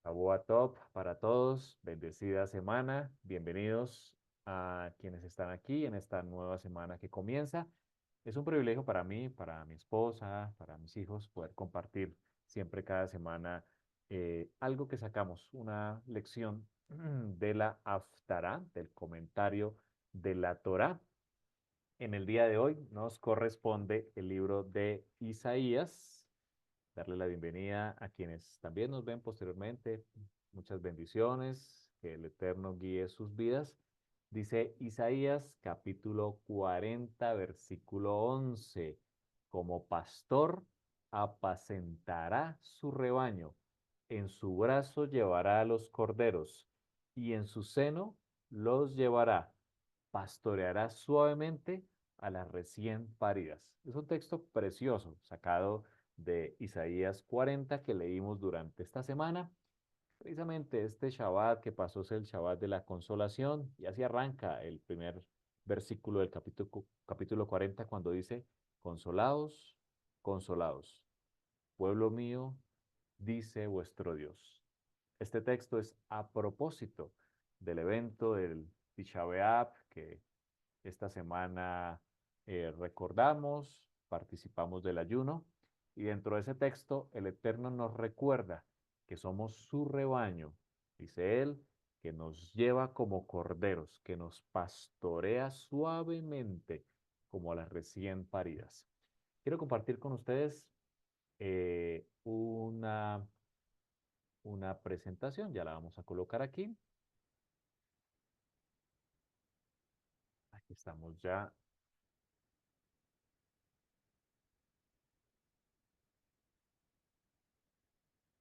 Shabbat Top para todos, bendecida semana, bienvenidos a quienes están aquí en esta nueva semana que comienza. Es un privilegio para mí, para mi esposa, para mis hijos, poder compartir siempre cada semana algo que sacamos, una lección de la Haftará, del comentario de la Torá. En el día de hoy nos corresponde el libro de Isaías. Darle la bienvenida a quienes también nos ven posteriormente. Muchas bendiciones, que el Eterno guíe sus vidas. Dice Isaías capítulo 40, versículo 11. Como pastor apacentará su rebaño, en su brazo llevará a los corderos y en su seno los llevará. Pastoreará suavemente a las recién paridas. Es un texto precioso, sacado de Isaías 40 que leímos durante esta semana. Precisamente este Shabbat que pasó es el Shabbat de la consolación y así arranca el primer versículo del capítulo 40 cuando dice, consolaos, consolaos, pueblo mío, dice vuestro Dios. Este texto es a propósito del evento del Tisha B'Av que esta semana recordamos, participamos del ayuno y dentro de ese texto el Eterno nos recuerda que somos su rebaño, dice él, que nos lleva como corderos, que nos pastorea suavemente como a las recién paridas. Quiero compartir con ustedes una presentación, ya la vamos a colocar aquí. Aquí estamos ya.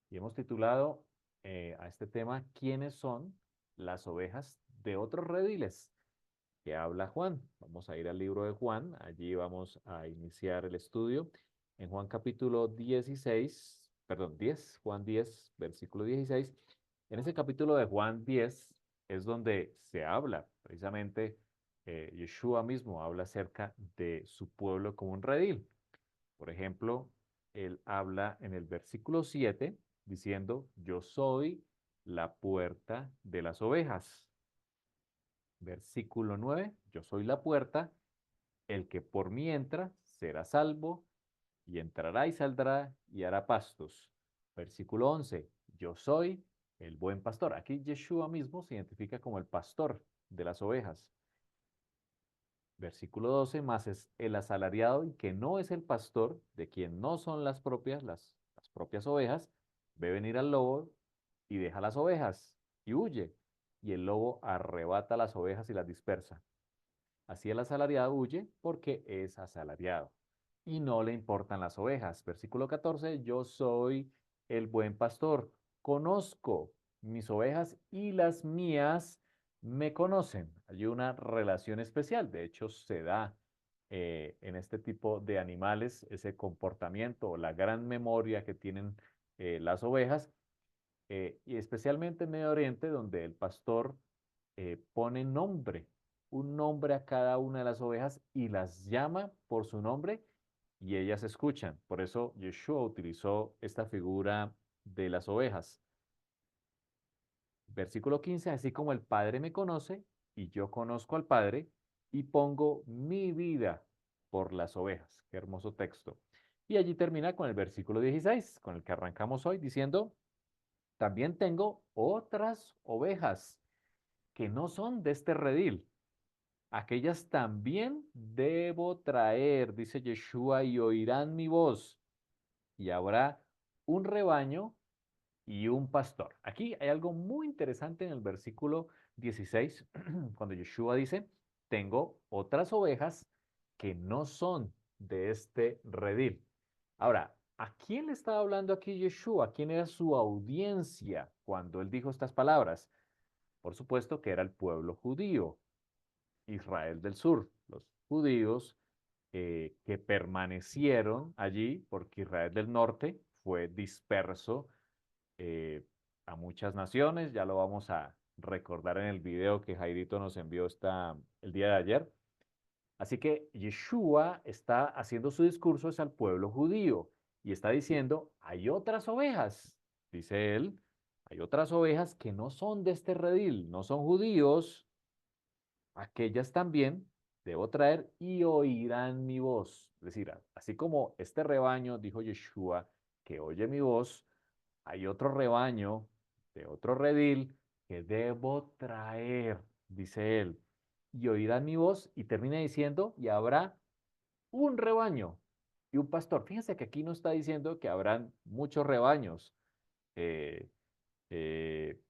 Y hemos titulado a este tema, ¿quiénes son las ovejas de otros rediles? Que habla Juan. Vamos a ir al libro de Juan, allí vamos a iniciar el estudio. En Juan capítulo 16, perdón, 10, Juan 10, versículo 16. En ese capítulo de Juan 10 es donde se habla, precisamente, Yeshua mismo habla acerca de su pueblo como un redil. Por ejemplo, él habla en el versículo 7 diciendo, yo soy la puerta de las ovejas. Versículo 9, yo soy la puerta, el que por mí entra será salvo y entrará y saldrá y hará pastos. Versículo 11, yo soy el buen pastor. Aquí Yeshua mismo se identifica como el pastor de las ovejas. Versículo 12, más es el asalariado y que no es el pastor, de quien no son las propias ovejas, ve venir al lobo y deja las ovejas y huye. Y el lobo arrebata las ovejas y las dispersa. Así el asalariado huye porque es asalariado y no le importan las ovejas. Versículo 14, yo soy el buen pastor, conozco mis ovejas y las mías me conocen. Hay una relación especial, de hecho se da en este tipo de animales ese comportamiento o la gran memoria que tienen las ovejas y especialmente en Medio Oriente donde el pastor pone nombre, un nombre a cada una de las ovejas y las llama por su nombre y ellas escuchan. Por eso Yeshua utilizó esta figura de las ovejas. Versículo 15, así como el Padre me conoce y yo conozco al Padre y pongo mi vida por las ovejas. Qué hermoso texto. Y allí termina con el versículo 16, con el que arrancamos hoy, diciendo, también tengo otras ovejas que no son de este redil. Aquellas también debo traer, dice Yeshua, y oirán mi voz, y habrá un rebaño y un pastor. Aquí hay algo muy interesante en el versículo 16, cuando Yeshua dice, tengo otras ovejas que no son de este redil. Ahora, ¿a quién le estaba hablando aquí Yeshua? ¿Quién era su audiencia cuando él dijo estas palabras? Por supuesto que era el pueblo judío. Israel del Sur, los judíos que permanecieron allí porque Israel del Norte fue disperso eh, a muchas naciones, ya lo vamos a recordar en el video que Jairito nos envió el día de ayer. Así que Yeshua está haciendo su discurso es al pueblo judío y está diciendo, hay otras ovejas, dice él, Hay otras ovejas que no son de este redil, no son judíos, aquellas también debo traer y oirán mi voz. Es decir, así como este rebaño, dijo Yeshua, que oye mi voz, hay otro rebaño de otro redil que debo traer, dice él, y oirán mi voz y termina diciendo, y habrá un rebaño y un pastor. Fíjense que aquí no está diciendo que habrán muchos rebaños. eh, eh,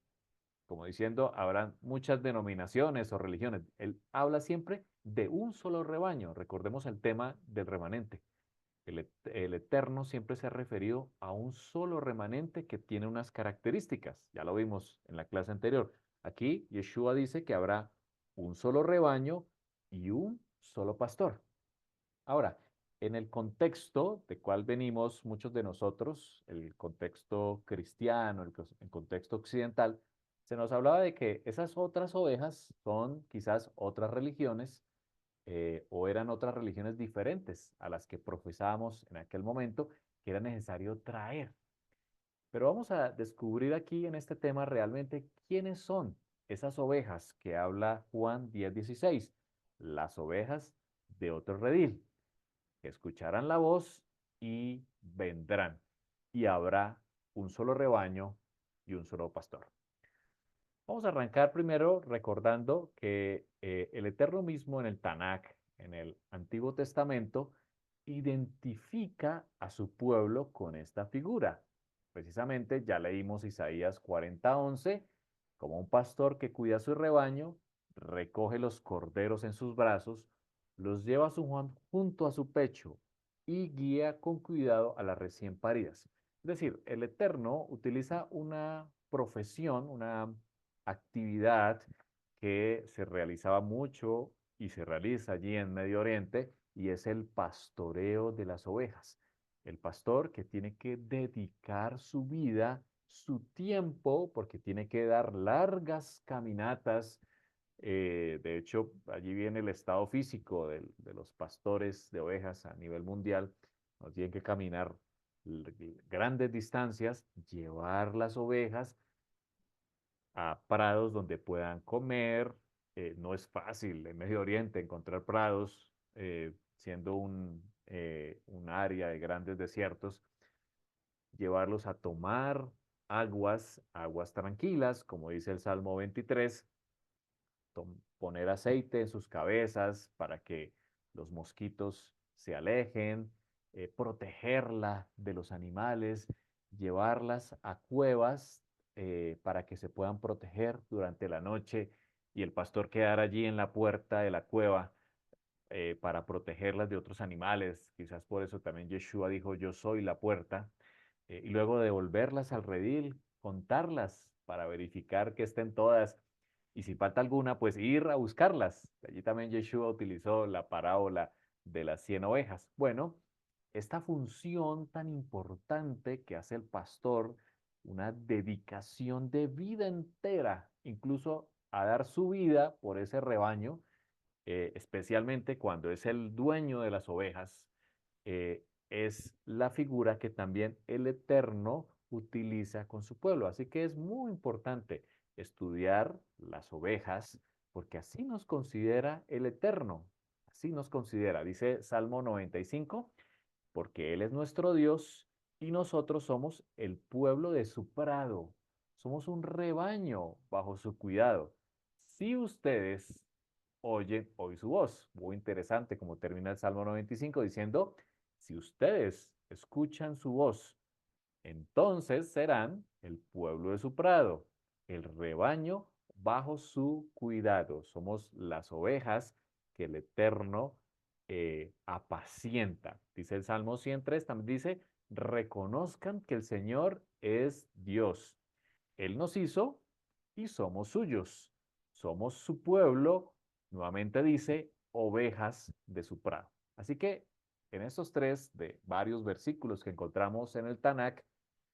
Como diciendo, habrán muchas denominaciones o religiones. Él habla siempre de un solo rebaño. Recordemos el tema del remanente. El Eterno siempre se ha referido a un solo remanente que tiene unas características. Ya lo vimos en la clase anterior. Aquí Yeshua dice que habrá un solo rebaño y un solo pastor. Ahora, en el contexto de cual venimos muchos de nosotros, el contexto cristiano, el contexto occidental, se nos hablaba de que esas otras ovejas son quizás otras religiones o eran otras religiones diferentes a las que profesábamos en aquel momento que era necesario traer. Pero vamos a descubrir aquí en este tema realmente quiénes son esas ovejas que habla Juan 10:16, las ovejas de otro redil que escucharán la voz y vendrán, y habrá un solo rebaño y un solo pastor. Vamos a arrancar primero recordando que el Eterno mismo en el Tanakh, en el Antiguo Testamento, identifica a su pueblo con esta figura. Precisamente ya leímos Isaías 40:11, como un pastor que cuida su rebaño, recoge los corderos en sus brazos, los lleva junto a su pecho y guía con cuidado a las recién paridas. Es decir, el Eterno utiliza una profesión, una actividad que se realizaba mucho y se realiza allí en Medio Oriente y es el pastoreo de las ovejas. El pastor que tiene que dedicar su vida, su tiempo, porque tiene que dar largas caminatas. De hecho, allí viene el estado físico de los pastores de ovejas a nivel mundial. No tienen que caminar grandes distancias, llevar las ovejas a prados donde puedan comer. No es fácil en Medio Oriente encontrar prados, siendo un área de grandes desiertos, llevarlos a tomar aguas tranquilas, como dice el Salmo 23, poner aceite en sus cabezas para que los mosquitos se alejen, protegerla de los animales, llevarlas a cuevas para que se puedan proteger durante la noche y el pastor quedar allí en la puerta de la cueva para protegerlas de otros animales. Quizás por eso también Yeshua dijo, yo soy la puerta. Y luego devolverlas al redil, contarlas para verificar que estén todas. Y si falta alguna, pues ir a buscarlas. Allí también Yeshua utilizó la parábola de las 100 ovejas. Bueno, esta función tan importante que hace el pastor, una dedicación de vida entera, incluso a dar su vida por ese rebaño, especialmente cuando es el dueño de las ovejas, es la figura que también el Eterno utiliza con su pueblo. Así que es muy importante estudiar las ovejas, porque así nos considera el Eterno. Así nos considera, dice Salmo 95, porque Él es nuestro Dios y nosotros somos el pueblo de su prado. Somos un rebaño bajo su cuidado. Si ustedes oyen hoy su voz. Muy interesante como termina el Salmo 95 diciendo, si ustedes escuchan su voz, entonces serán el pueblo de su prado, el rebaño bajo su cuidado. Somos las ovejas que el Eterno apacienta. Dice el Salmo 103, también dice, reconozcan que el Señor es Dios. Él nos hizo y somos suyos. Somos su pueblo, nuevamente dice, ovejas de su prado. Así que en estos tres de varios versículos que encontramos en el Tanakh,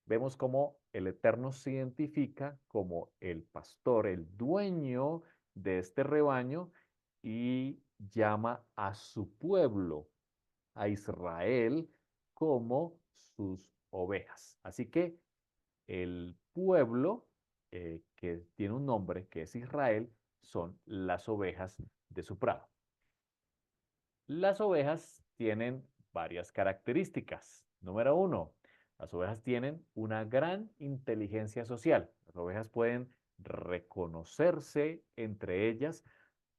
vemos cómo el Eterno se identifica como el pastor, el dueño de este rebaño y llama a su pueblo, a Israel, como sus ovejas. Así que el pueblo que tiene un nombre que es Israel, son las ovejas de su prado. Las ovejas tienen varias características. Número uno, las ovejas tienen una gran inteligencia social. Las ovejas pueden reconocerse entre ellas,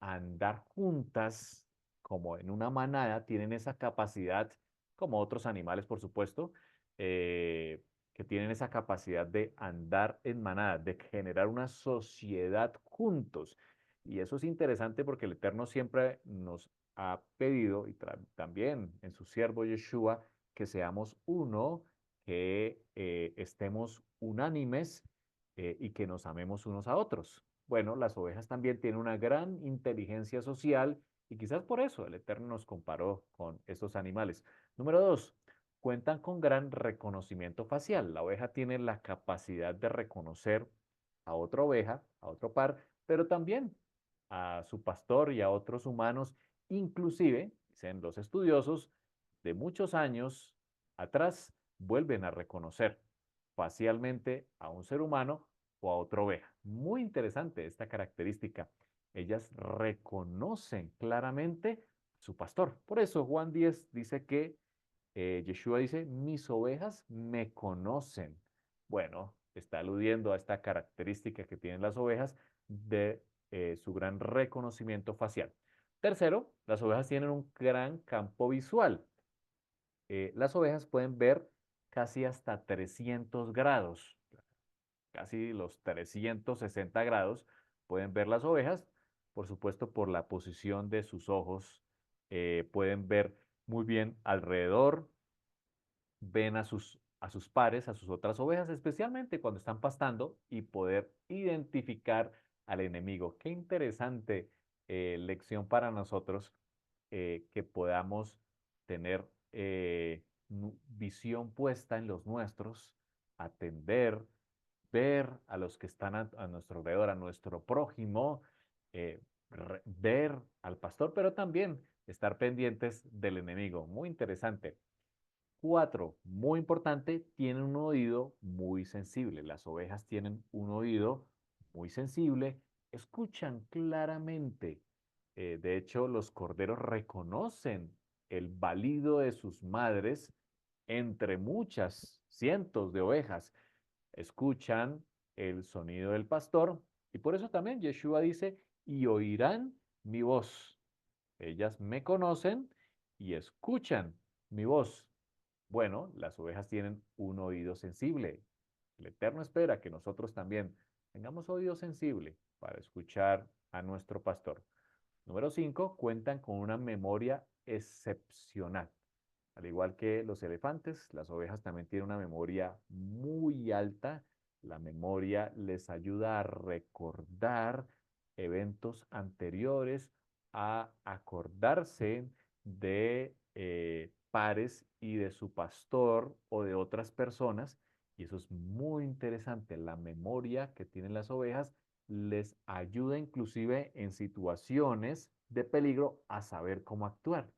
andar juntas como en una manada, tienen esa capacidad, como otros animales, por supuesto, eh, que tienen esa capacidad de andar en manada, de generar una sociedad juntos. Y eso es interesante porque el Eterno siempre nos ha pedido, y también en su siervo Yeshua, que seamos uno, que estemos unánimes y que nos amemos unos a otros. Bueno, las ovejas también tienen una gran inteligencia social y quizás por eso el Eterno nos comparó con estos animales. Número dos, cuentan con gran reconocimiento facial. La oveja tiene la capacidad de reconocer a otra oveja, a otro par, pero también a su pastor y a otros humanos, inclusive, dicen los estudiosos, de muchos años atrás, vuelven a reconocer facialmente a un ser humano o a otra oveja. Muy interesante esta característica. Ellas reconocen claramente su pastor. Por eso Juan 10 dice que Yeshua dice, mis ovejas me conocen. Bueno, está aludiendo a esta característica que tienen las ovejas de su gran reconocimiento facial. Tercero, las ovejas tienen un gran campo visual. Las ovejas pueden ver casi hasta 300 grados, casi los 360 grados pueden ver las ovejas, por supuesto por la posición de sus ojos, pueden ver muy bien alrededor, ven a sus pares, a sus otras ovejas, especialmente cuando están pastando y poder identificar al enemigo. Qué interesante lección para nosotros que podamos tener visión puesta en los nuestros, atender, ver a los que están a nuestro alrededor, a nuestro prójimo, eh, ver al pastor, pero también estar pendientes del enemigo. Muy interesante. Cuatro, muy importante, tienen un oído muy sensible. Las ovejas tienen un oído muy sensible, escuchan claramente. De hecho, los corderos reconocen el balido de sus madres entre muchas cientos de ovejas. Escuchan el sonido del pastor y por eso también Yeshua dice, y oirán mi voz. Ellas me conocen y escuchan mi voz. Bueno, las ovejas tienen un oído sensible. El Eterno espera que nosotros también tengamos oído sensible para escuchar a nuestro pastor. Número 5, cuentan con una memoria excepcional. Al igual que los elefantes, las ovejas también tienen una memoria muy alta. La memoria les ayuda a recordar eventos anteriores, a acordarse de pares y de su pastor o de otras personas. Y eso es muy interesante. La memoria que tienen las ovejas les ayuda inclusive en situaciones de peligro a saber cómo actuar.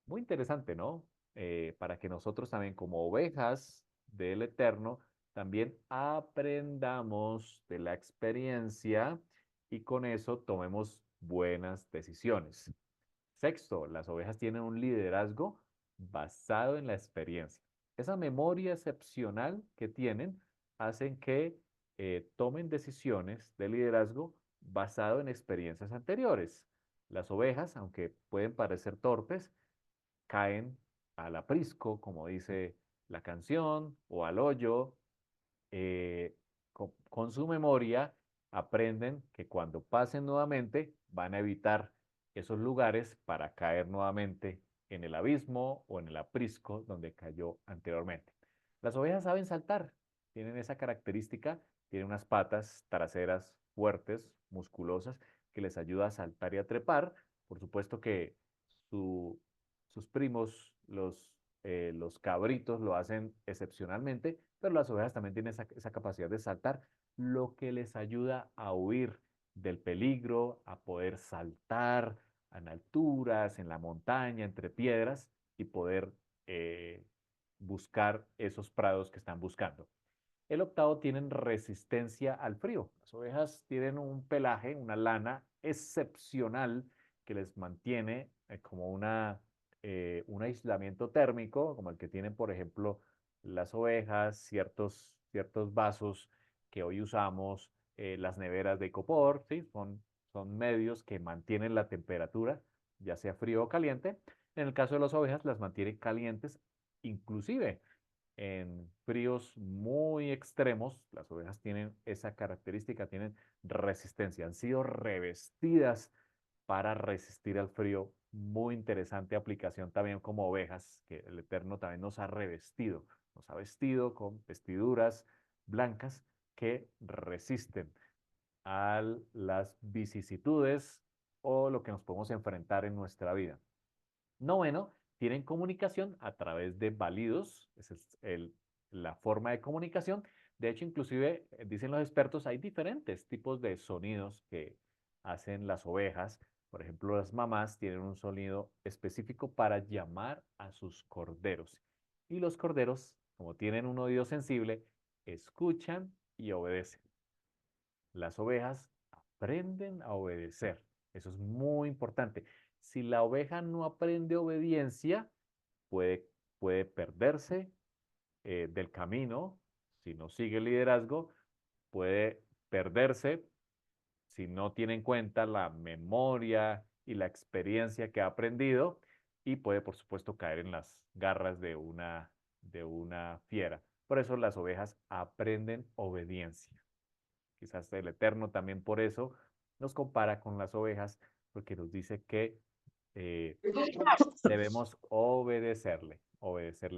Muy interesante, ¿no? Para que nosotros también como ovejas del Eterno, también aprendamos de la experiencia y con eso tomemos buenas decisiones. Sexto, las ovejas tienen un liderazgo basado en la experiencia. Esa memoria excepcional que tienen hacen que tomen decisiones de liderazgo basado en experiencias anteriores. Las ovejas, aunque pueden parecer torpes, caen al aprisco, como dice la canción, o al hoyo, con su memoria aprenden que cuando pasen nuevamente van a evitar esos lugares para caer nuevamente en el abismo o en el aprisco donde cayó anteriormente. Las ovejas saben saltar, tienen esa característica, tienen unas patas traseras fuertes, musculosas, que les ayuda a saltar y a trepar. Por supuesto que su, sus primos, los cabritos, lo hacen excepcionalmente, pero las ovejas también tienen esa capacidad de saltar, lo que les ayuda a huir del peligro, a poder saltar en alturas, en la montaña, entre piedras y poder buscar esos prados que están buscando. El octavo tienen resistencia al frío. Las ovejas tienen un pelaje, una lana excepcional que les mantiene como un aislamiento térmico, como el que tienen, por ejemplo, las ovejas, ciertos vasos que hoy usamos, las neveras de copor, ¿sí? Son medios que mantienen la temperatura, ya sea frío o caliente. En el caso de las ovejas, las mantiene calientes, inclusive en fríos muy extremos. Las ovejas tienen esa característica, tienen resistencia, han sido revestidas para resistir al frío. Muy interesante aplicación también como ovejas, que el Eterno también nos ha vestido con vestiduras blancas que resisten a las vicisitudes o lo que nos podemos enfrentar en nuestra vida. Noveno, tienen comunicación a través de balidos, esa es la forma de comunicación. De hecho, inclusive, dicen los expertos, hay diferentes tipos de sonidos que hacen las ovejas. Por ejemplo, las mamás tienen un sonido específico para llamar a sus corderos. Y los corderos, como tienen un oído sensible, escuchan y obedecen. Las ovejas aprenden a obedecer. Eso es muy importante. Si la oveja no aprende obediencia, puede, puede perderse del camino. Si no sigue el liderazgo, puede perderse si no tiene en cuenta la memoria y la experiencia que ha aprendido y puede, por supuesto, caer en las garras de una fiera. Por eso las ovejas aprenden obediencia. Quizás el Eterno también por eso nos compara con las ovejas, porque nos dice que eh, debemos obedecerle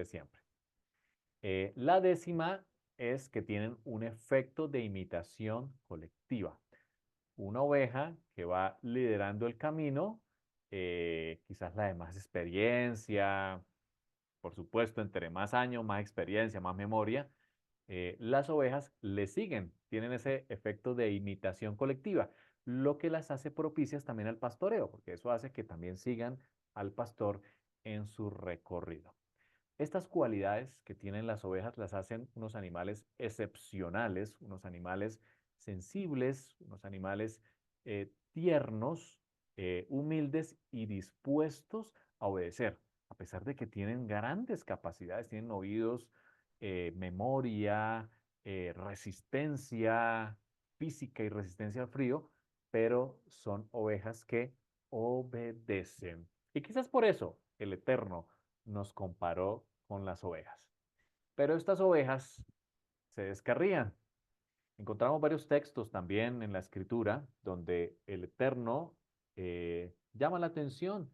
siempre. La décima es que tienen un efecto de imitación colectiva. Una oveja que va liderando el camino, quizás la de más experiencia, por supuesto, entre más años, más experiencia, más memoria, las ovejas le siguen, tienen ese efecto de imitación colectiva, lo que las hace propicias también al pastoreo, porque eso hace que también sigan al pastor en su recorrido. Estas cualidades que tienen las ovejas las hacen unos animales excepcionales, unos animales sensibles, unos animales tiernos, humildes y dispuestos a obedecer, a pesar de que tienen grandes capacidades, tienen oídos, memoria, resistencia física y resistencia al frío, pero son ovejas que obedecen. Y quizás por eso el Eterno nos comparó con las ovejas. Pero estas ovejas se descarrían. Encontramos varios textos también en la escritura donde el Eterno llama la atención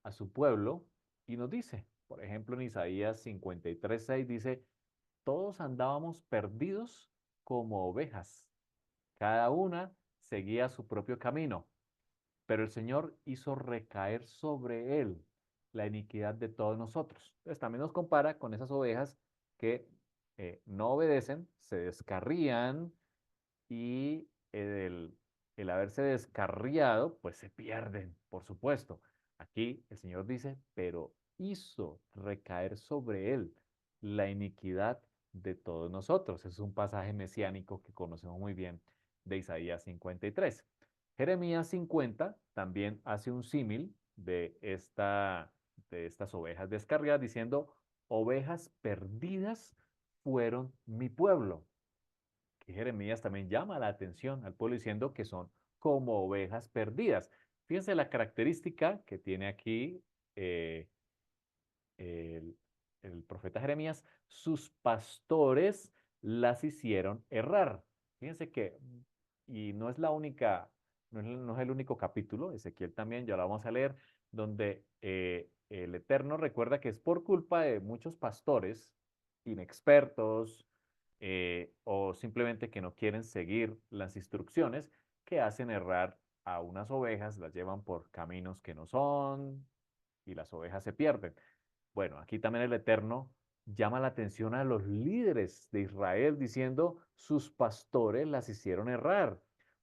a su pueblo y nos dice, por ejemplo en Isaías 53:6 dice, todos andábamos perdidos como ovejas, cada una seguía su propio camino, pero el Señor hizo recaer sobre él la iniquidad de todos nosotros. Entonces también nos compara con esas ovejas que no obedecen, se descarrían y el haberse descarriado, pues se pierden, por supuesto. Aquí el Señor dice, pero hizo recaer sobre él la iniquidad de todos nosotros. Es un pasaje mesiánico que conocemos muy bien de Isaías 53. Jeremías 50 también hace un símil de estas ovejas descarriadas diciendo, ovejas perdidas fueron mi pueblo. Que Jeremías también llama la atención al pueblo diciendo que son como ovejas perdidas. Fíjense la característica que tiene aquí eh, el, el profeta Jeremías, sus pastores las hicieron errar. Fíjense que, y no es la única, no es el único capítulo, Ezequiel también, ya lo vamos a leer, donde el Eterno recuerda que es por culpa de muchos pastores inexpertos o simplemente que no quieren seguir las instrucciones que hacen errar a unas ovejas, las llevan por caminos que no son y las ovejas se pierden. Bueno, aquí también el Eterno llama la atención a los líderes de Israel diciendo, sus pastores las hicieron errar,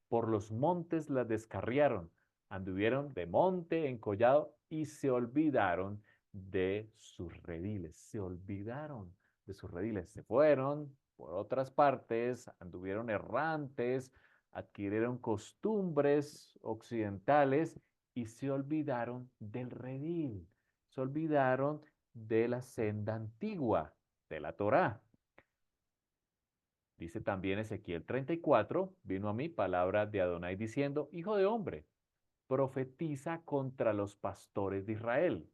por los montes las descarriaron, anduvieron de monte en collado y se olvidaron de sus rediles, se olvidaron de sus rediles, se fueron, por otras partes, anduvieron errantes, adquirieron costumbres occidentales y se olvidaron del redil, se olvidaron de la senda antigua, de la Torá. Dice también Ezequiel 34, vino a mí palabra de Adonai diciendo, hijo de hombre, profetiza contra los pastores de Israel.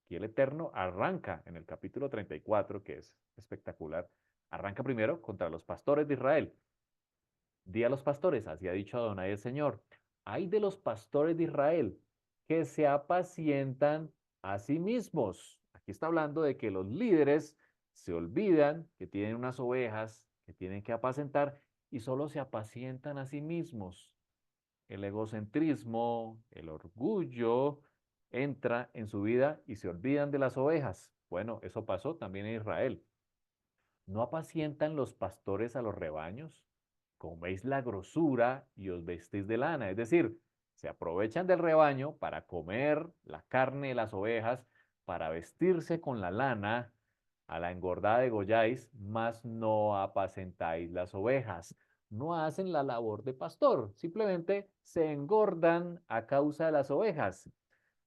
Y el Eterno arranca en el capítulo 34, que es espectacular, arranca primero contra los pastores de Israel. Di a los pastores, así ha dicho Adonai el Señor, hay de los pastores de Israel que se apacientan a sí mismos. Aquí está hablando de que los líderes se olvidan que tienen unas ovejas que tienen que apacentar y solo se apacientan a sí mismos. El egocentrismo, el orgullo entra en su vida y se olvidan de las ovejas. Bueno, eso pasó también en Israel. ¿No apacientan los pastores a los rebaños? Coméis la grosura y os vestís de lana. Es decir, se aprovechan del rebaño para comer la carne de las ovejas, para vestirse con la lana, a la engordada degolláis, mas no apacentáis las ovejas. No hacen la labor de pastor, simplemente se engordan a causa de las ovejas.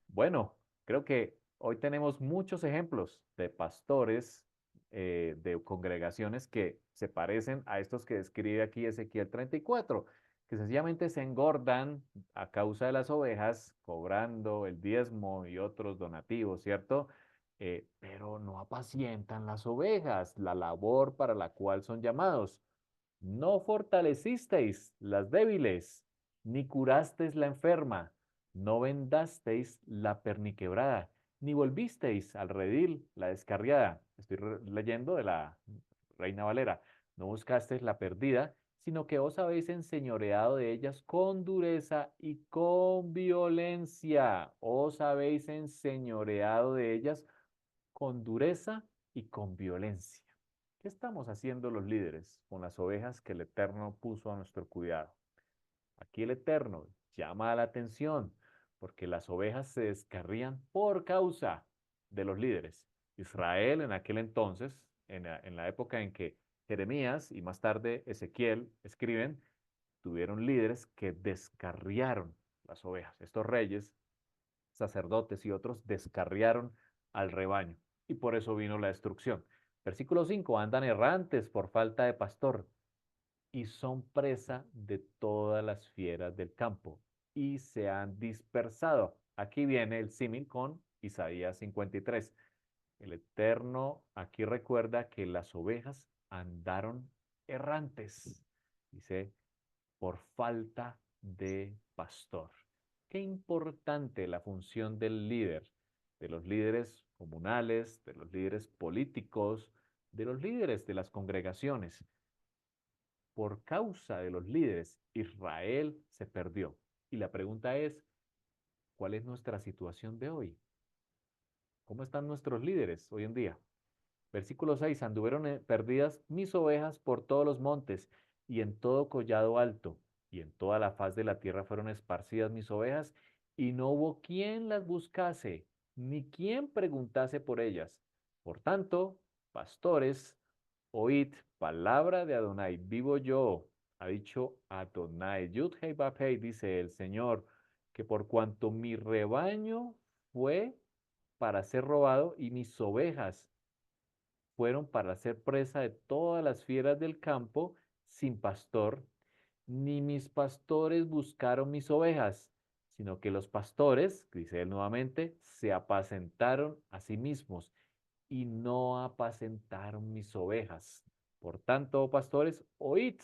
Bueno, creo que hoy tenemos muchos ejemplos de pastores, de congregaciones que se parecen a estos que describe aquí Ezequiel 34, que sencillamente se engordan a causa de las ovejas, cobrando el diezmo y otros donativos, ¿cierto? Pero no apacientan las ovejas, la labor para la cual son llamados. No fortalecisteis las débiles, ni curasteis la enferma, no vendasteis la perniquebrada, ni volvisteis al redil la descarriada. Estoy leyendo de la Reina Valera. No buscasteis la perdida, sino que os habéis enseñoreado de ellas con dureza y con violencia. Os habéis enseñoreado de ellas con dureza y con violencia. ¿Qué estamos haciendo los líderes con las ovejas que el Eterno puso a nuestro cuidado? Aquí el Eterno llama la atención porque las ovejas se descarrían por causa de los líderes. Israel en aquel entonces, en la época en que Jeremías y más tarde Ezequiel escriben, tuvieron líderes que descarriaron las ovejas. Estos reyes, sacerdotes y otros descarriaron al rebaño y por eso vino la destrucción. Versículo 5, andan errantes por falta de pastor y son presa de todas las fieras del campo y se han dispersado. Aquí viene el símil con Isaías 53. El Eterno aquí recuerda que las ovejas andaron errantes, dice, por falta de pastor. Qué importante la función del líder, de los líderes comunales, de los líderes políticos, de los líderes de las congregaciones. Por causa de los líderes, Israel se perdió. Y la pregunta es, ¿cuál es nuestra situación de hoy? ¿Cómo están nuestros líderes hoy en día? Versículo 6, anduvieron perdidas mis ovejas por todos los montes y en todo collado alto, y en toda la faz de la tierra fueron esparcidas mis ovejas, y no hubo quien las buscase, ni quien preguntase por ellas. Por tanto, pastores, oíd palabra de Adonai, vivo yo, ha dicho Adonai, Yud Hei Bab Hei, dice el Señor, que por cuanto mi rebaño fue para ser robado y mis ovejas fueron para ser presa de todas las fieras del campo sin pastor, ni mis pastores buscaron mis ovejas, sino que los pastores, dice él nuevamente, se apacentaron a sí mismos y no apacentaron mis ovejas. Por tanto, oh pastores, oíd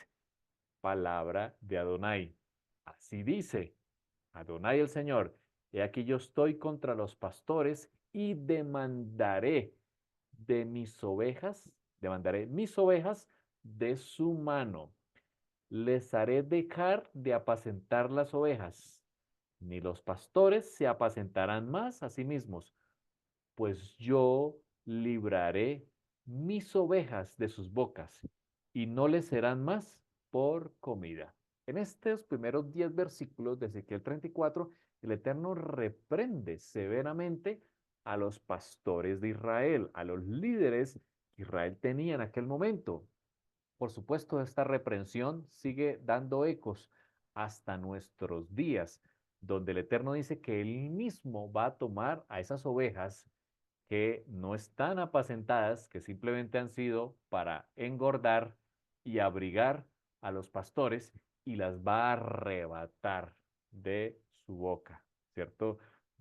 palabra de Adonai. Así dice Adonai el Señor, he aquí yo estoy contra los pastores y demandaré mis ovejas de su mano. Les haré dejar de apacentar las ovejas, ni los pastores se apacentarán más a sí mismos, pues yo libraré mis ovejas de sus bocas y no les serán más por comida. En estos primeros 10 versículos de Ezequiel 34, el Eterno reprende severamente a los pastores de Israel, a los líderes que Israel tenía en aquel momento. Por supuesto, esta reprensión sigue dando ecos hasta nuestros días, donde el Eterno dice que Él mismo va a tomar a esas ovejas que no están apacentadas, que simplemente han sido para engordar y abrigar a los pastores y las va a arrebatar de su boca, ¿cierto?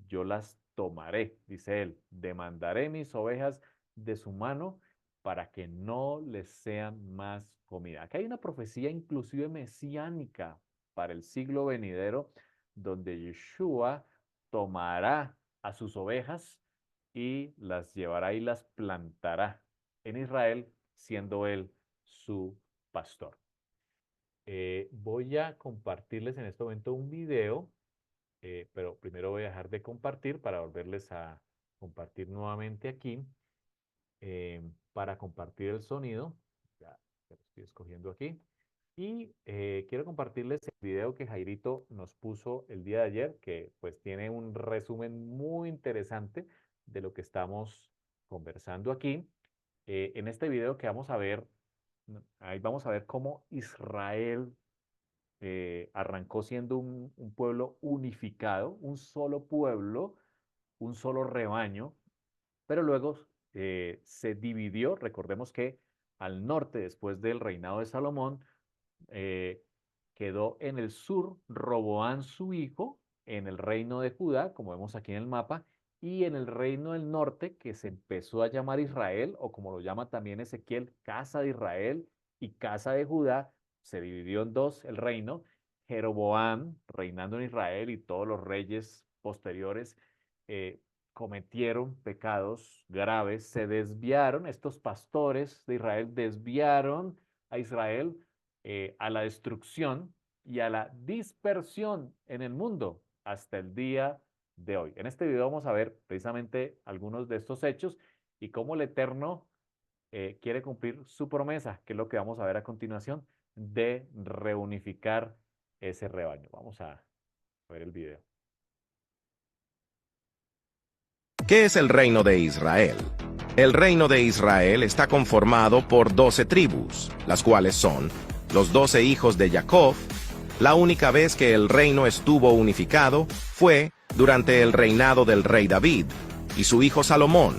Yo las tomaré, dice él, demandaré mis ovejas de su mano para que no les sean más comida. Aquí hay una profecía inclusive mesiánica para el siglo venidero, donde Yeshua tomará a sus ovejas y las llevará y las plantará en Israel, siendo él su pastor. Voy a compartirles en este momento un video, pero primero voy a dejar de compartir para volverles a compartir nuevamente aquí, para compartir el sonido. Ya lo estoy escogiendo aquí. Y quiero compartirles el video que Jairito nos puso el día de ayer, que pues tiene un resumen muy interesante de lo que estamos conversando aquí. En este video que vamos a ver, ahí vamos a ver cómo Israel arrancó siendo un pueblo unificado, un solo pueblo, un solo rebaño, pero luego se dividió. Recordemos que al norte, después del reinado de Salomón, eh, quedó en el sur Roboán su hijo, en el reino de Judá, como vemos aquí en el mapa, y en el reino del norte, que se empezó a llamar Israel, o como lo llama también Ezequiel, casa de Israel y casa de Judá, se dividió en dos el reino. Jeroboam, reinando en Israel, y todos los reyes posteriores eh, cometieron pecados graves, se desviaron, estos pastores de Israel desviaron a Israel a la destrucción y a la dispersión en el mundo hasta el día de hoy. En este video vamos a ver precisamente algunos de estos hechos y cómo el Eterno quiere cumplir su promesa, que es lo que vamos a ver a continuación, de reunificar ese rebaño. Vamos a ver el video. ¿Qué es el reino de Israel? El reino de Israel está conformado por 12 tribus, las cuales son los 12 hijos de Jacob. La única vez que el reino estuvo unificado fue durante el reinado del rey David y su hijo Salomón.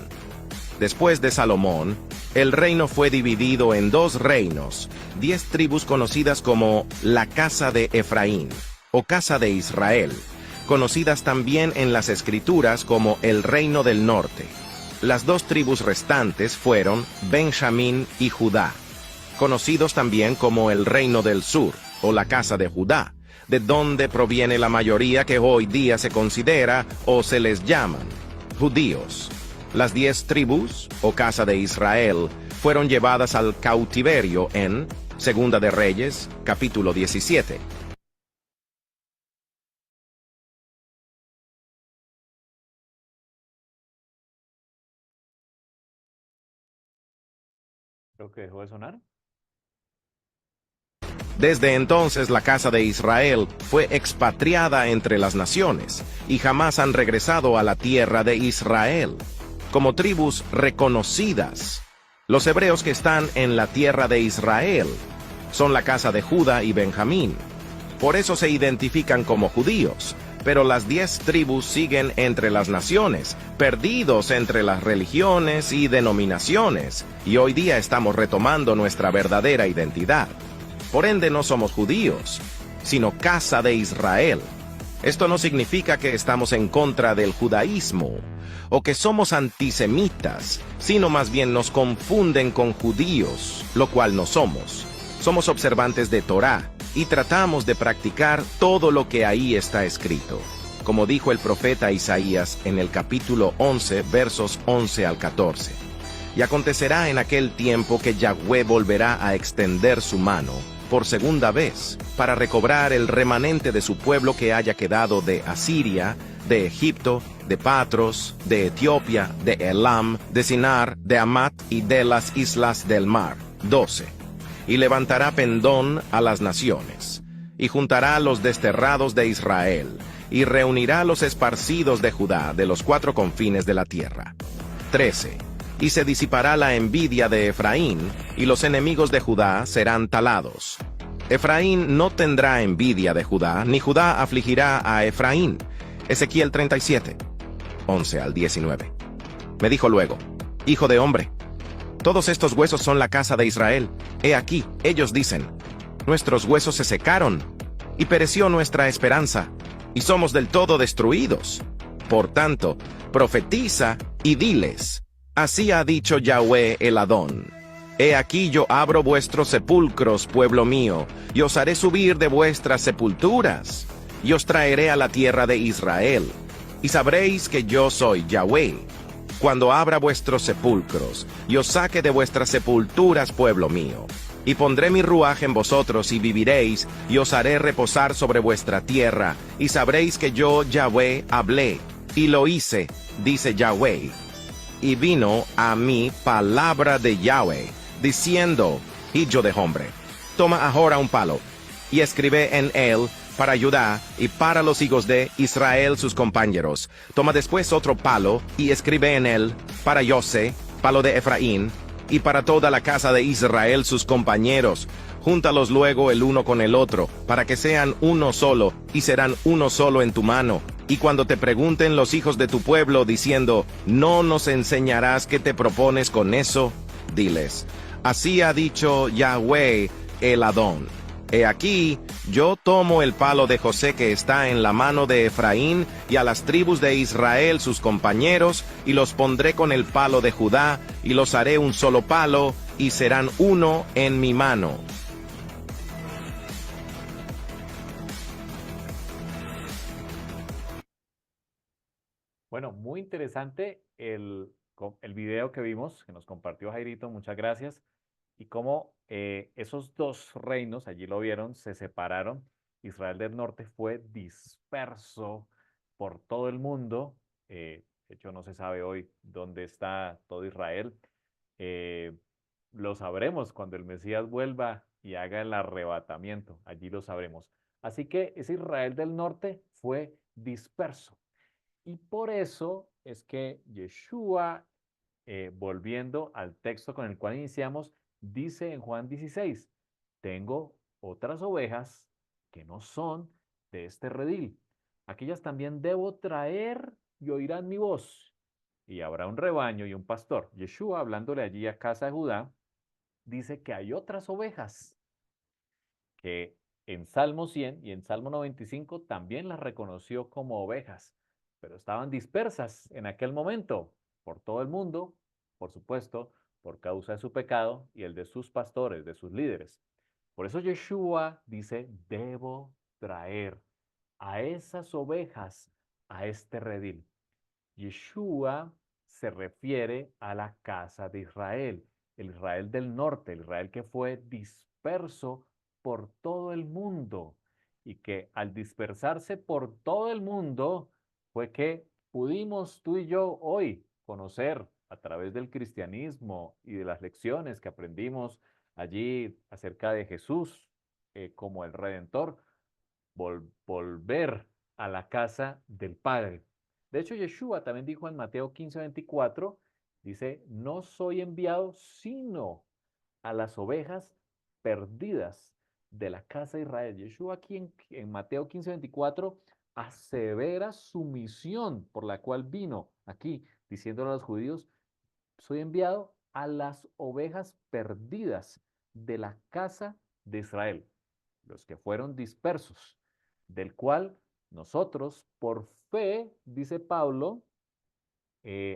Después de Salomón, el reino fue dividido en dos reinos, 10 tribus conocidas como la casa de Efraín o casa de Israel, conocidas también en las escrituras como el reino del norte. Las dos tribus restantes fueron Benjamín y Judá, conocidos también como el reino del sur o la casa de Judá, de donde proviene la mayoría que hoy día se considera o se les llaman judíos. Las 10 tribus o casa de Israel fueron llevadas al cautiverio en Segunda de Reyes, capítulo 17. Creo que dejó de sonar. Desde entonces la casa de Israel fue expatriada entre las naciones y jamás han regresado a la tierra de Israel. Como tribus reconocidas, los hebreos que están en la tierra de Israel son la casa de Judá y Benjamín. Por eso se identifican como judíos, pero las 10 tribus siguen entre las naciones, perdidos entre las religiones y denominaciones, y hoy día estamos retomando nuestra verdadera identidad. Por ende no somos judíos, sino casa de Israel. Esto no significa que estamos en contra del judaísmo o que somos antisemitas, sino más bien nos confunden con judíos, lo cual no somos. Somos observantes de Torá y tratamos de practicar todo lo que ahí está escrito, como dijo el profeta Isaías en el capítulo 11, versos 11 al 14. Y acontecerá en aquel tiempo que Yahweh volverá a extender su mano por segunda vez, para recobrar el remanente de su pueblo que haya quedado de Asiria, de Egipto, de Patros, de Etiopía, de Elam, de Sinar, de Amat y de las islas del mar. 12. Y levantará pendón a las naciones, y juntará a los desterrados de Israel, y reunirá a los esparcidos de Judá de los 4 confines de la tierra. 13. y se disipará la envidia de Efraín, y los enemigos de Judá serán talados. Efraín no tendrá envidia de Judá, ni Judá afligirá a Efraín. Ezequiel 37, 11 al 19. Me dijo luego: Hijo de hombre, todos estos huesos son la casa de Israel. He aquí, ellos dicen: Nuestros huesos se secaron, y pereció nuestra esperanza, y somos del todo destruidos. Por tanto, profetiza y diles: Así ha dicho Yahweh el Adón: He aquí yo abro vuestros sepulcros, pueblo mío, y os haré subir de vuestras sepulturas, y os traeré a la tierra de Israel, y sabréis que yo soy Yahweh, cuando abra vuestros sepulcros, y os saque de vuestras sepulturas, pueblo mío. Y pondré mi ruaj en vosotros, y viviréis, y os haré reposar sobre vuestra tierra, y sabréis que yo, Yahweh, hablé, y lo hice, dice Yahweh. Y vino a mí palabra de Yahweh, diciendo: Hijo de hombre, toma ahora un palo, y escribe en él para Judá y para los hijos de Israel sus compañeros. Toma después otro palo, y escribe en él para José, palo de Efraín, y para toda la casa de Israel sus compañeros. Júntalos luego el uno con el otro, para que sean uno solo, y serán uno solo en tu mano. Y cuando te pregunten los hijos de tu pueblo, diciendo: ¿No nos enseñarás qué te propones con eso? Diles: Así ha dicho Yahweh el Adón. He aquí, yo tomo el palo de José que está en la mano de Efraín, y a las tribus de Israel sus compañeros, y los pondré con el palo de Judá, y los haré un solo palo, y serán uno en mi mano. Bueno, muy interesante el video que vimos, que nos compartió Jairito, muchas gracias. Y cómo esos dos reinos, allí lo vieron, se separaron. Israel del norte fue disperso por todo el mundo. De hecho, no se sabe hoy dónde está todo Israel. Eh, lo sabremos cuando el Mesías vuelva y haga el arrebatamiento. Allí lo sabremos. Así que ese Israel del norte fue disperso. Y por eso es que Yeshua, volviendo al texto con el cual iniciamos, dice en Juan 16: tengo otras ovejas que no son de este redil. Aquellas también debo traer y oirán mi voz. Y habrá un rebaño y un pastor. Yeshua, hablándole allí a casa de Judá, dice que hay otras ovejas que en Salmo 100 y en Salmo 95 también las reconoció como ovejas, pero estaban dispersas en aquel momento por todo el mundo, por supuesto, por causa de su pecado y el de sus pastores, de sus líderes. Por eso Yeshua dice: debo traer a esas ovejas a este redil. Yeshua se refiere a la casa de Israel, el Israel del norte, el Israel que fue disperso por todo el mundo y que al dispersarse por todo el mundo fue que pudimos tú y yo hoy conocer a través del cristianismo y de las lecciones que aprendimos allí acerca de Jesús como el Redentor, volver a la casa del Padre. De hecho, Yeshua también dijo en Mateo 15:24, dice: no soy enviado sino a las ovejas perdidas de la casa de Israel. Yeshua aquí en Mateo 15:24 asevera su misión por la cual vino aquí, diciéndole a los judíos: soy enviado a las ovejas perdidas de la casa de Israel, los que fueron dispersos, del cual nosotros, por fe, dice Pablo,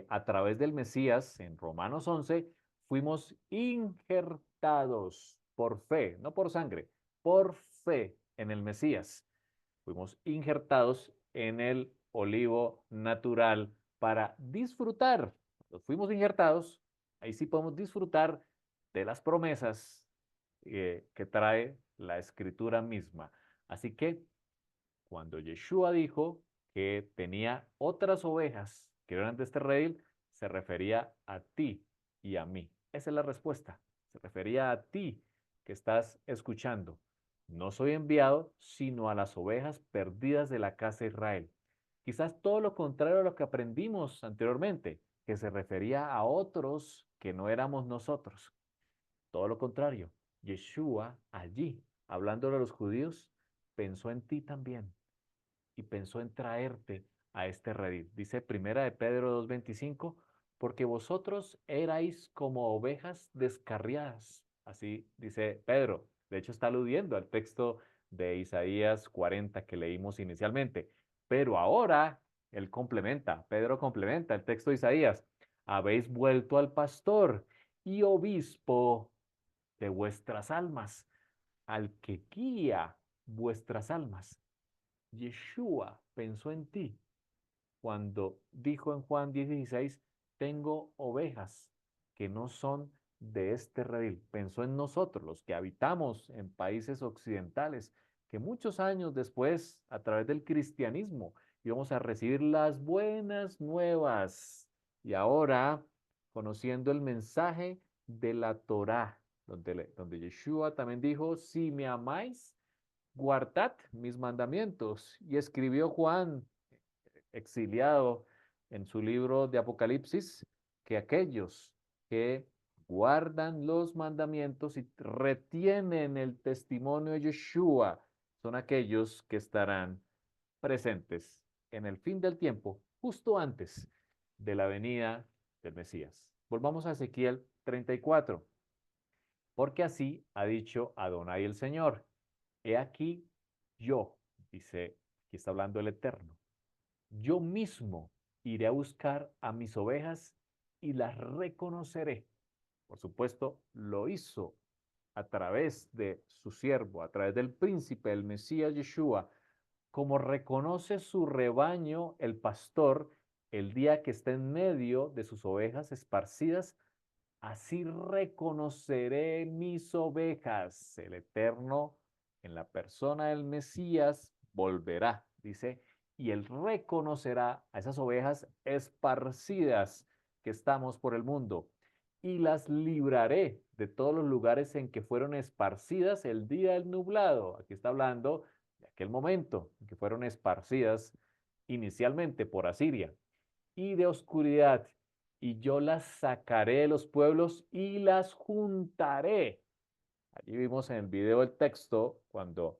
a través del Mesías, en Romanos 11, fuimos injertados por fe, no por sangre, por fe en el Mesías. Fuimos injertados en el olivo natural para disfrutar. Los fuimos injertados, ahí sí podemos disfrutar de las promesas que trae la escritura misma. Así que cuando Yeshua dijo que tenía otras ovejas que eran de este redil, se refería a ti y a mí. Esa es la respuesta. Se refería a ti que estás escuchando. No soy enviado sino a las ovejas perdidas de la casa de Israel. Quizás todo lo contrario a lo que aprendimos anteriormente. que se refería a otros que no éramos nosotros. Todo lo contrario, Yeshua allí, hablando de los judíos, pensó en ti también y pensó en traerte a este redil. Dice Primera de Pedro 2:25, porque vosotros erais como ovejas descarriadas. Así dice Pedro. De hecho, está aludiendo al texto de Isaías 40 que leímos inicialmente. Pero ahora, Pedro complementa el texto de Isaías. Habéis vuelto al pastor y obispo de vuestras almas, al que guía vuestras almas. Yeshua pensó en ti cuando dijo en Juan 10:16, tengo ovejas que no son de este redil. Pensó en nosotros, los que habitamos en países occidentales, que muchos años después, a través del cristianismo, íbamos a recibir las buenas nuevas. Y ahora, conociendo el mensaje de la Torá, donde Yeshua también dijo, si me amáis, guardad mis mandamientos. Y escribió Juan, exiliado, en su libro de Apocalipsis, que aquellos que guardan los mandamientos y retienen el testimonio de Yeshua son aquellos que estarán presentes en el fin del tiempo, justo antes de la venida del Mesías. Volvamos a Ezequiel 34, porque así ha dicho Adonai el Señor. He aquí yo, dice, aquí está hablando el Eterno, yo mismo iré a buscar a mis ovejas y las reconoceré. Por supuesto, lo hizo a través de su siervo, a través del príncipe, el Mesías Yeshua, como reconoce su rebaño el pastor el día que está en medio de sus ovejas esparcidas, así reconoceré mis ovejas. El Eterno, en la persona del Mesías, volverá, dice, y él reconocerá a esas ovejas esparcidas que estamos por el mundo, y las libraré de todos los lugares en que fueron esparcidas el día del nublado. Aquí está hablando de aquel momento en que fueron esparcidas inicialmente por Asiria, y de oscuridad, y yo las sacaré de los pueblos y las juntaré. Allí vimos en el video el texto cuando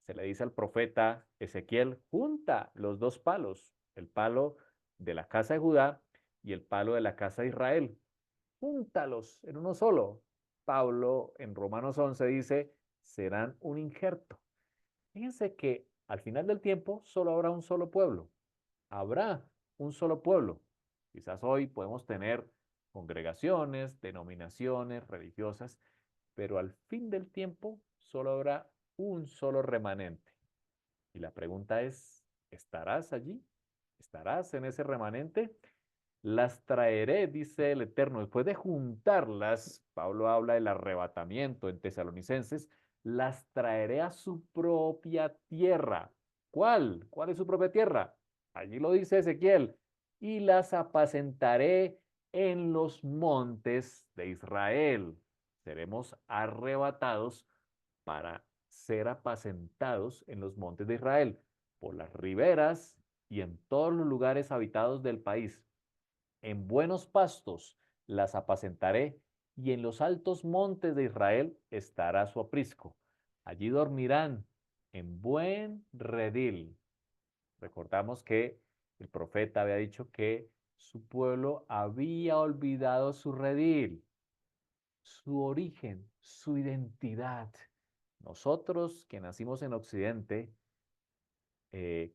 se le dice al profeta Ezequiel, junta los dos palos, el palo de la casa de Judá y el palo de la casa de Israel. Júntalos en uno solo. Pablo en Romanos 11 dice, serán un injerto. Fíjense que al final del tiempo solo habrá un solo pueblo. Habrá un solo pueblo. Quizás hoy podemos tener congregaciones, denominaciones religiosas, pero al fin del tiempo solo habrá un solo remanente. Y la pregunta es, ¿estarás allí? ¿Estarás en ese remanente? Las traeré, dice el Eterno, después de juntarlas, Pablo habla del arrebatamiento en Tesalonicenses, las traeré a su propia tierra. ¿Cuál? ¿Cuál es su propia tierra? Allí lo dice Ezequiel, y las apacentaré en los montes de Israel. Seremos arrebatados para ser apacentados en los montes de Israel, por las riberas y en todos los lugares habitados del país. En buenos pastos las apacentaré, y en los altos montes de Israel estará su aprisco. Allí dormirán en buen redil. Recordamos que el profeta había dicho que su pueblo había olvidado su redil, su origen, su identidad. Nosotros que nacimos en Occidente,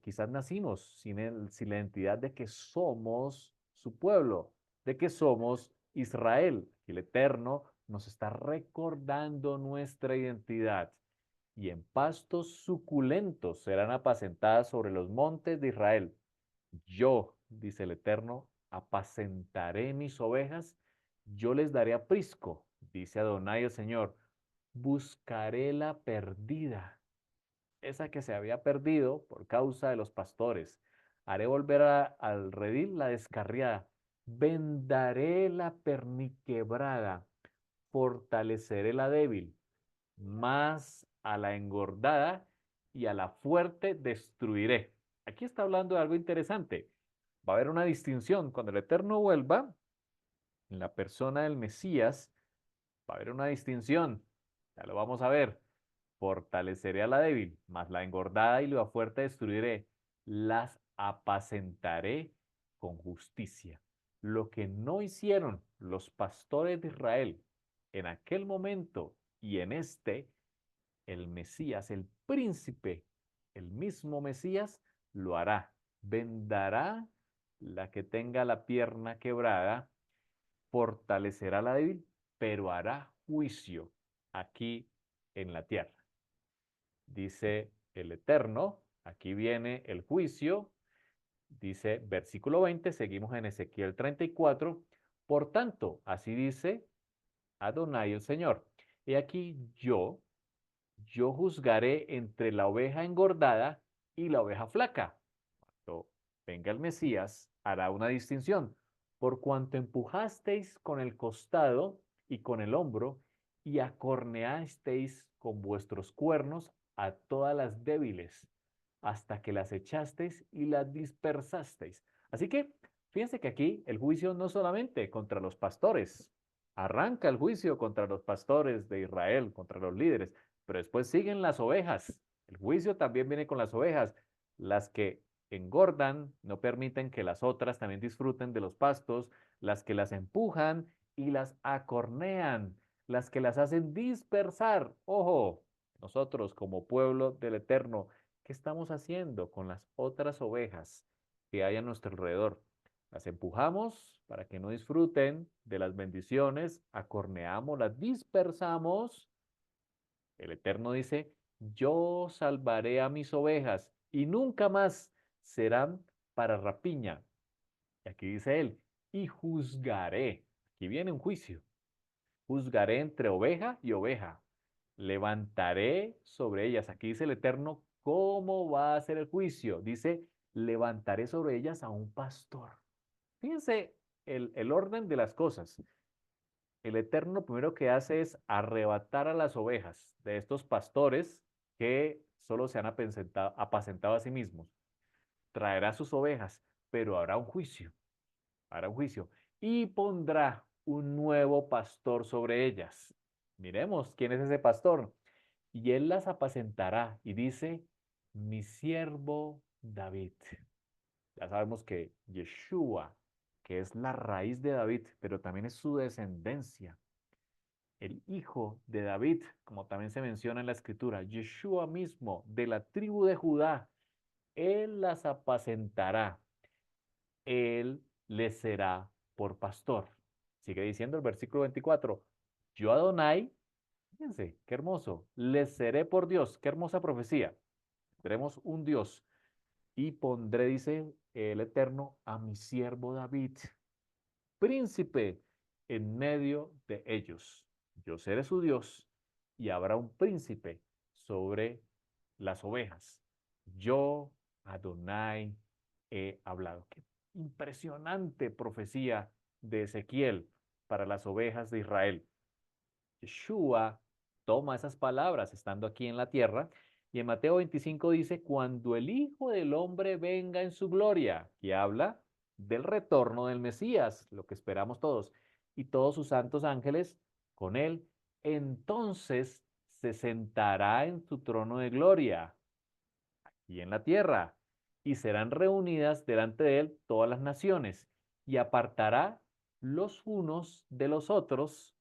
quizás nacimos sin la identidad de que somos su pueblo, de que somos Israel. Y el Eterno nos está recordando nuestra identidad. Y en pastos suculentos serán apacentadas sobre los montes de Israel. Yo, dice el Eterno, apacentaré mis ovejas, yo les daré aprisco, dice Adonai el Señor. Buscaré la perdida, esa que se había perdido por causa de los pastores. Haré volver al redil la descarriada. Vendaré la perniquebrada. Fortaleceré la débil. Más a la engordada y a la fuerte destruiré. Aquí está hablando de algo interesante. Va a haber una distinción. Cuando el Eterno vuelva, en la persona del Mesías, va a haber una distinción. Ya lo vamos a ver. Fortaleceré a la débil, mas la engordada y la fuerte destruiré. Las apacentaré con justicia. Lo que no hicieron los pastores de Israel en aquel momento y en este, el Mesías, el príncipe, el mismo Mesías, lo hará. Vendará la que tenga la pierna quebrada, fortalecerá a la débil, pero hará juicio aquí en la tierra. Dice el Eterno, aquí viene el juicio, dice versículo 20, seguimos en Ezequiel 34, por tanto, así dice Adonai el Señor, he aquí yo juzgaré entre la oveja engordada y la oveja flaca. Cuando venga el Mesías, hará una distinción. Por cuanto empujasteis con el costado y con el hombro, y acorneasteis con vuestros cuernos a todas las débiles, hasta que las echasteis y las dispersasteis. Así que, fíjense que aquí el juicio no solamente contra los pastores, arranca el juicio contra los pastores de Israel, contra los líderes, pero después siguen las ovejas. El juicio también viene con las ovejas, las que engordan, no permiten que las otras también disfruten de los pastos, las que las empujan y las acornean, las que las hacen dispersar. Ojo, nosotros como pueblo del Eterno, ¿qué estamos haciendo con las otras ovejas que hay a nuestro alrededor? Las empujamos para que no disfruten de las bendiciones, acorneamos, las dispersamos. El Eterno dice, yo salvaré a mis ovejas y nunca más serán para rapiña. Y aquí dice él, y juzgaré. Aquí viene un juicio. Juzgaré entre oveja y oveja. Levantaré sobre ellas. Aquí dice el Eterno, ¿cómo va a ser el juicio? Dice, levantaré sobre ellas a un pastor. Fíjense el orden de las cosas. El Eterno lo primero que hace es arrebatar a las ovejas de estos pastores que solo se han apacentado a sí mismos. Traerá sus ovejas, pero habrá un juicio y pondrá un nuevo pastor sobre ellas. Miremos quién es ese pastor. Y él las apacentará y dice, mi siervo David. Ya sabemos que Yeshua, que es la raíz de David, pero también es su descendencia, el hijo de David, como también se menciona en la escritura, Yeshua mismo, de la tribu de Judá, él las apacentará, él les será por pastor. Sigue diciendo el versículo 24, yo Adonai, fíjense, qué hermoso, les seré por Dios, qué hermosa profecía. Tenemos un Dios y pondré, dice el Eterno, a mi siervo David, príncipe en medio de ellos. Yo seré su Dios y habrá un príncipe sobre las ovejas. Yo, Adonai, he hablado. Qué impresionante profecía de Ezequiel para las ovejas de Israel. Yeshua toma esas palabras estando aquí en la tierra y en Mateo 25 dice, cuando el Hijo del Hombre venga en su gloria, y habla del retorno del Mesías, lo que esperamos todos, y todos sus santos ángeles con él, entonces se sentará en su trono de gloria y en la tierra, y serán reunidas delante de él todas las naciones, y apartará los unos de los otros,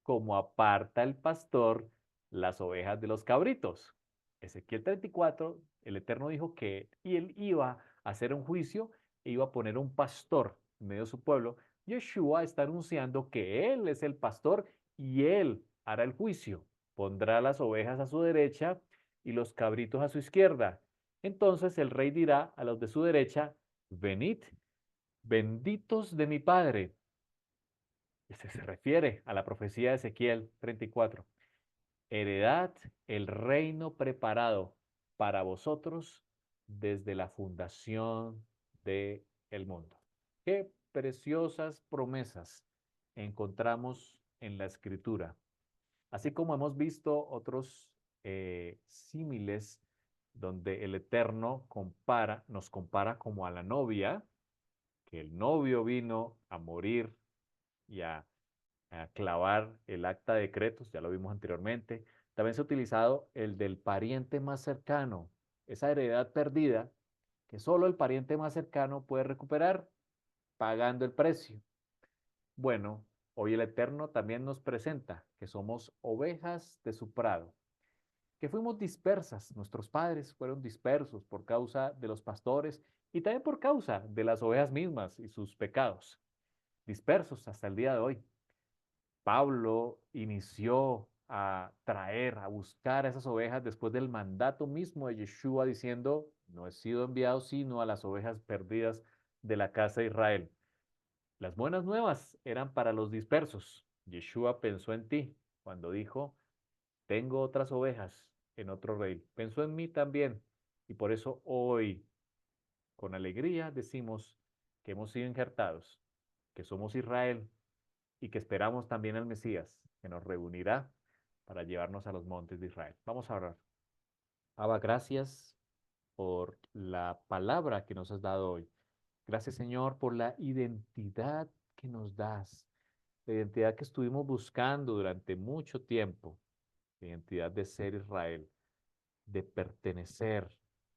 como aparta el pastor las ovejas de los cabritos. Ezequiel 34, el Eterno dijo que él iba a hacer un juicio e iba a poner un pastor en medio de su pueblo. Yeshua está anunciando que él es el pastor y él hará el juicio. Pondrá las ovejas a su derecha y los cabritos a su izquierda. Entonces el rey dirá a los de su derecha, venid, benditos de mi Padre. Este se refiere a la profecía de Ezequiel 34. Heredad el reino preparado para vosotros desde la fundación del mundo. Qué preciosas promesas encontramos en la escritura. Así como hemos visto otros símiles donde el Eterno nos compara como a la novia, que el novio vino a morir y a clavar el acta de decretos, ya lo vimos anteriormente. También se ha utilizado el del pariente más cercano, esa heredad perdida que solo el pariente más cercano puede recuperar pagando el precio. Bueno, hoy el Eterno también nos presenta que somos ovejas de su prado, que fuimos dispersas, nuestros padres fueron dispersos por causa de los pastores y también por causa de las ovejas mismas y sus pecados, dispersos hasta el día de hoy. Pablo inició a traer, a buscar a esas ovejas después del mandato mismo de Yeshua diciendo, no he sido enviado sino a las ovejas perdidas de la casa de Israel. Las buenas nuevas eran para los dispersos. Yeshua pensó en ti cuando dijo, tengo otras ovejas en otro rey. Pensó en mí también. Y por eso hoy, con alegría, decimos que hemos sido injertados, que somos Israel y que esperamos también al Mesías, que nos reunirá para llevarnos a los montes de Israel. Vamos a orar. Abba, gracias por la palabra que nos has dado hoy. Gracias, Señor, por la identidad que nos das, la identidad que estuvimos buscando durante mucho tiempo, la identidad de ser Israel, de pertenecer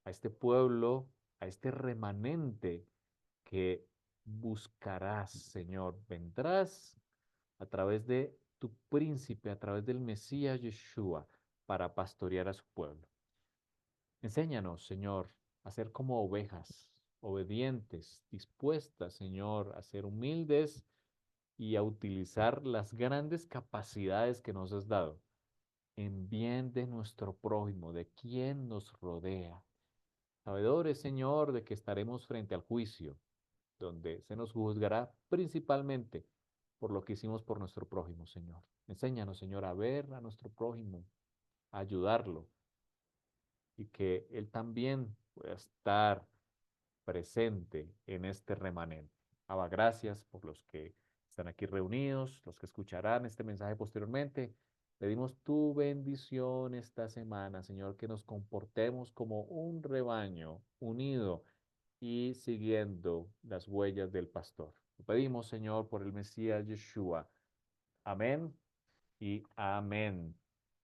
a este pueblo, a este remanente que buscarás, Señor. Vendrás a través de tu príncipe, a través del Mesías Yeshua, para pastorear a su pueblo. Enséñanos, Señor, a ser como ovejas, obedientes, dispuestas, Señor, a ser humildes y a utilizar las grandes capacidades que nos has dado en bien de nuestro prójimo, de quien nos rodea. Sabedores, Señor, de que estaremos frente al juicio, donde se nos juzgará principalmente por lo que hicimos por nuestro prójimo, Señor. Enséñanos, Señor, a ver a nuestro prójimo, a ayudarlo y que Él también pueda estar presente en este remanente. Abba, gracias por los que están aquí reunidos, los que escucharán este mensaje posteriormente. Pedimos tu bendición esta semana, Señor, que nos comportemos como un rebaño unido y siguiendo las huellas del pastor. Lo pedimos, Señor, por el Mesías Yeshua. Amén y amén.